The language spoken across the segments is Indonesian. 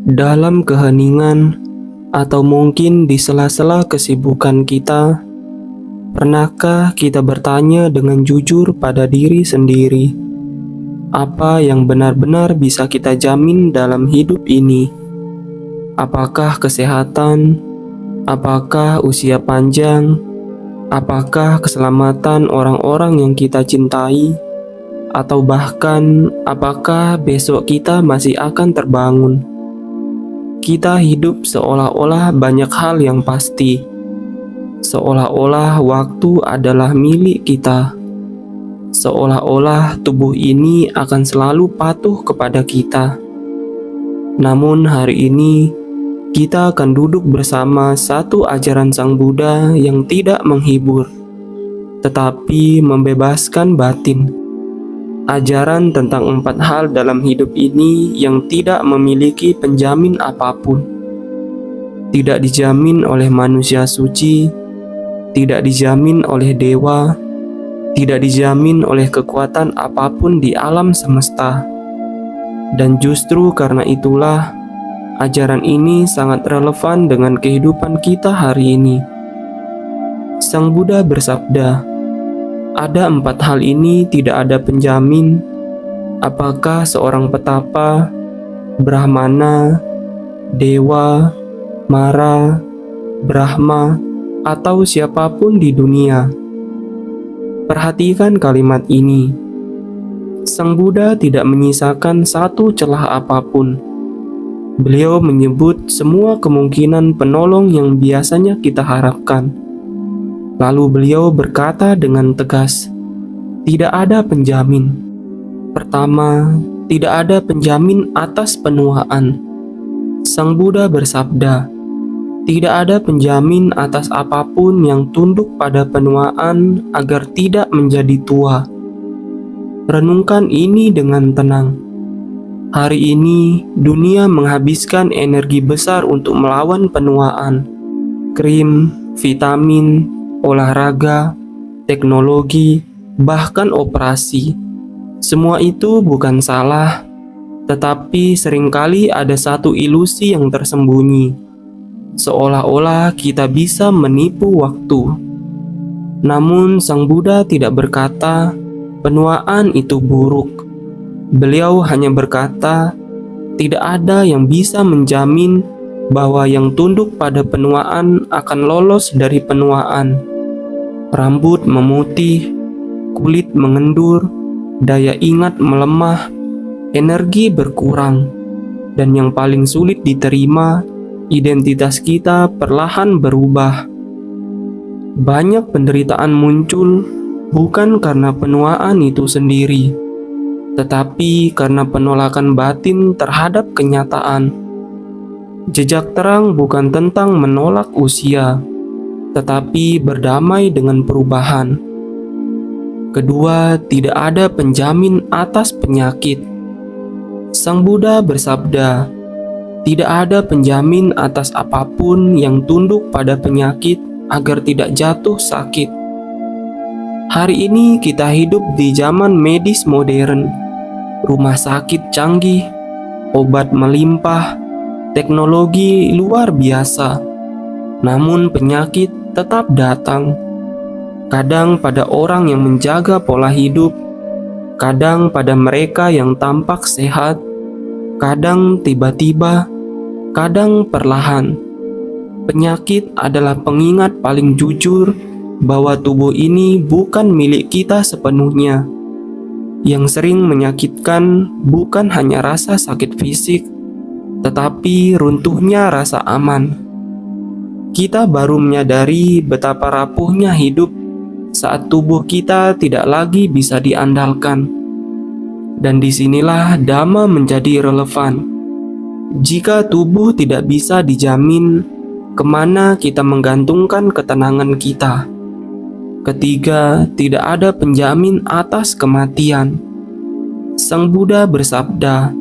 Dalam keheningan, atau mungkin di sela-sela kesibukan kita, pernahkah kita bertanya dengan jujur pada diri sendiri, apa yang benar-benar bisa kita jamin dalam hidup ini? Apakah kesehatan? Apakah usia panjang? Apakah keselamatan orang-orang yang kita cintai? Atau bahkan, apakah besok kita masih akan terbangun? Kita hidup seolah-olah banyak hal yang pasti, seolah-olah waktu adalah milik kita, seolah-olah tubuh ini akan selalu patuh kepada kita. Namun hari ini, kita akan duduk bersama satu ajaran Sang Buddha yang tidak menghibur, tetapi membebaskan batin. Ajaran tentang 4 hal dalam hidup ini yang tidak memiliki penjamin apapun. Tidak dijamin oleh manusia suci, tidak dijamin oleh dewa, tidak dijamin oleh kekuatan apapun di alam semesta. Dan justru karena itulah, ajaran ini sangat relevan dengan kehidupan kita hari ini. Sang Buddha bersabda, ada 4 hal ini tidak ada penjamin apakah seorang petapa, brahmana, dewa, mara, brahma, atau siapapun di dunia. Perhatikan kalimat ini. Sang Buddha tidak menyisakan satu celah apapun. Beliau menyebut semua kemungkinan penolong yang biasanya kita harapkan. Lalu beliau berkata dengan tegas, tidak ada penjamin. Pertama, tidak ada penjamin atas penuaan. Sang Buddha bersabda, tidak ada penjamin atas apapun yang tunduk pada penuaan agar tidak menjadi tua. Renungkan ini dengan tenang. Hari ini, dunia menghabiskan energi besar untuk melawan penuaan. Krim, vitamin, olahraga, teknologi, bahkan operasi. Semua itu bukan salah, tetapi seringkali ada satu ilusi yang tersembunyi. Seolah-olah kita bisa menipu waktu. Namun Sang Buddha tidak berkata penuaan itu buruk. Beliau hanya berkata, tidak ada yang bisa menjamin bahwa yang tunduk pada penuaan akan lolos dari penuaan. Rambut memutih, kulit mengendur, daya ingat melemah, energi berkurang, dan yang paling sulit diterima, identitas kita perlahan berubah. Banyak penderitaan muncul bukan karena penuaan itu sendiri, tetapi karena penolakan batin terhadap kenyataan. Jejak terang bukan tentang menolak usia, tetapi berdamai dengan perubahan. Kedua, tidak ada penjamin atas penyakit. Sang Buddha bersabda, tidak ada penjamin atas apapun yang tunduk pada penyakit agar tidak jatuh sakit. Hari ini kita hidup di zaman medis modern. Rumah sakit canggih, obat melimpah, teknologi luar biasa. Namun penyakit tetap datang. Kadang pada orang yang menjaga pola hidup, kadang pada mereka yang tampak sehat, kadang tiba-tiba, kadang perlahan. Penyakit adalah pengingat paling jujur bahwa tubuh ini bukan milik kita sepenuhnya. Yang sering menyakitkan bukan hanya rasa sakit fisik, tetapi runtuhnya rasa aman. Kita baru menyadari betapa rapuhnya hidup saat tubuh kita tidak lagi bisa diandalkan. Dan disinilah Dhamma menjadi relevan. Jika tubuh tidak bisa dijamin, kemana kita menggantungkan ketenangan kita? Ketiga, tidak ada penjamin atas kematian. Sang Buddha bersabda,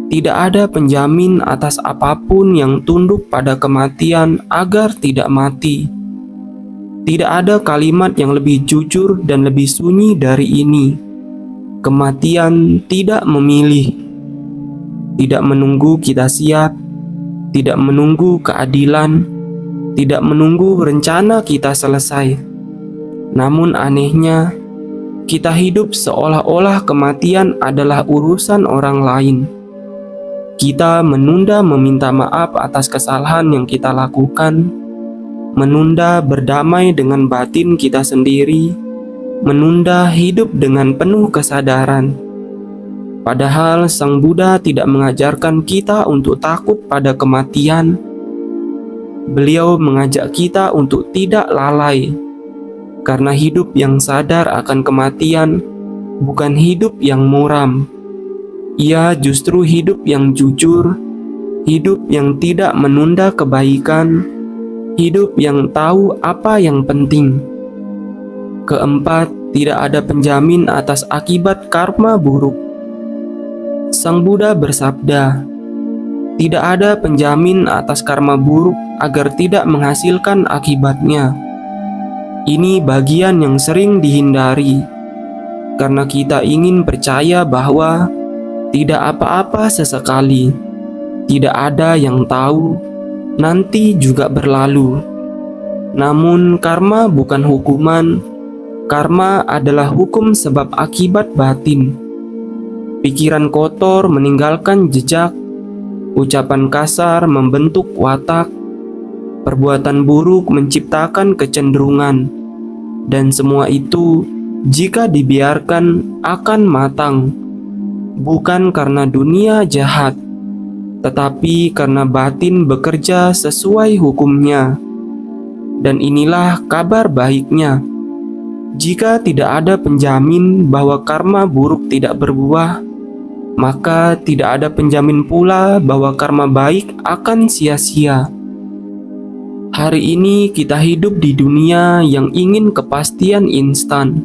tidak ada penjamin atas apapun yang tunduk pada kematian agar tidak mati. Tidak ada kalimat yang lebih jujur dan lebih sunyi dari ini. Kematian tidak memilih. tidak menunggu kita siap, tidak menunggu keadilan, tidak menunggu rencana kita selesai. Namun anehnya, kita hidup seolah-olah kematian adalah urusan orang lain. Kita menunda meminta maaf atas kesalahan yang kita lakukan, menunda berdamai dengan batin kita sendiri, menunda hidup dengan penuh kesadaran. Padahal Sang Buddha tidak mengajarkan kita untuk takut pada kematian. Beliau mengajak kita untuk tidak lalai, karena hidup yang sadar akan kematian bukan hidup yang muram. Ia justru hidup yang jujur, hidup yang tidak menunda kebaikan, hidup yang tahu apa yang penting. Keempat, tidak ada penjamin atas akibat karma buruk. Sang Buddha bersabda, tidak ada penjamin atas karma buruk agar tidak menghasilkan akibatnya. Ini bagian yang sering dihindari, karena kita ingin percaya bahwa tidak apa-apa sesekali, tidak ada yang tahu, nanti juga berlalu. Namun karma bukan hukuman, karma adalah hukum sebab akibat batin. Pikiran kotor meninggalkan jejak, ucapan kasar membentuk watak, perbuatan buruk menciptakan kecenderungan, dan semua itu jika dibiarkan akan matang, bukan karena dunia jahat, tetapi karena batin bekerja sesuai hukumnya. Dan inilah kabar baiknya. Jika tidak ada penjamin bahwa karma buruk tidak berbuah, maka tidak ada penjamin pula bahwa karma baik akan sia-sia. Hari ini kita hidup di dunia yang ingin kepastian instan,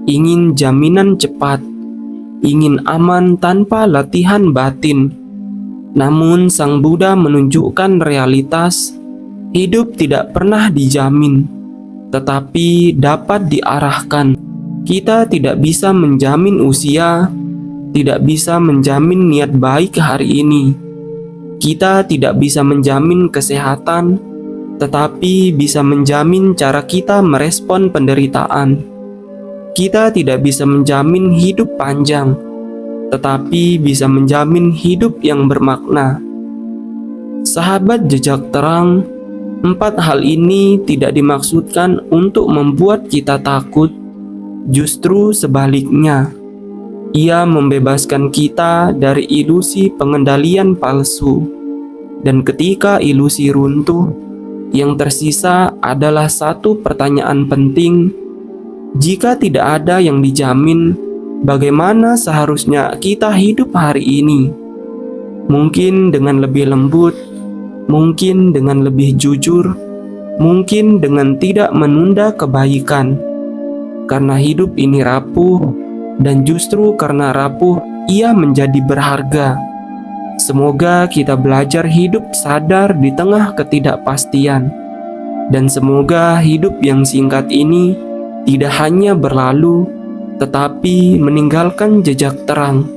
ingin jaminan cepat, ingin aman tanpa latihan batin. Namun Sang Buddha menunjukkan realitas, hidup tidak pernah dijamin, tetapi dapat diarahkan. Kita tidak bisa menjamin usia, tidak bisa menjamin niat baik hari ini. Kita tidak bisa menjamin kesehatan, tetapi bisa menjamin cara kita merespon penderitaan. Kita tidak bisa menjamin hidup panjang, tetapi bisa menjamin hidup yang bermakna. Sahabat jejak terang, 4 hal ini tidak dimaksudkan untuk membuat kita takut, justru sebaliknya. Ia membebaskan kita dari ilusi pengendalian palsu. Dan ketika ilusi runtuh, yang tersisa adalah satu pertanyaan penting. Jika tidak ada yang dijamin, bagaimana seharusnya kita hidup hari ini? Mungkin dengan lebih lembut, mungkin dengan lebih jujur, mungkin dengan tidak menunda kebaikan. Karena hidup ini rapuh, dan justru karena rapuh, ia menjadi berharga. Semoga kita belajar hidup sadar di tengah ketidakpastian. Dan semoga hidup yang singkat ini tidak hanya berlalu, tetapi meninggalkan jejak terang.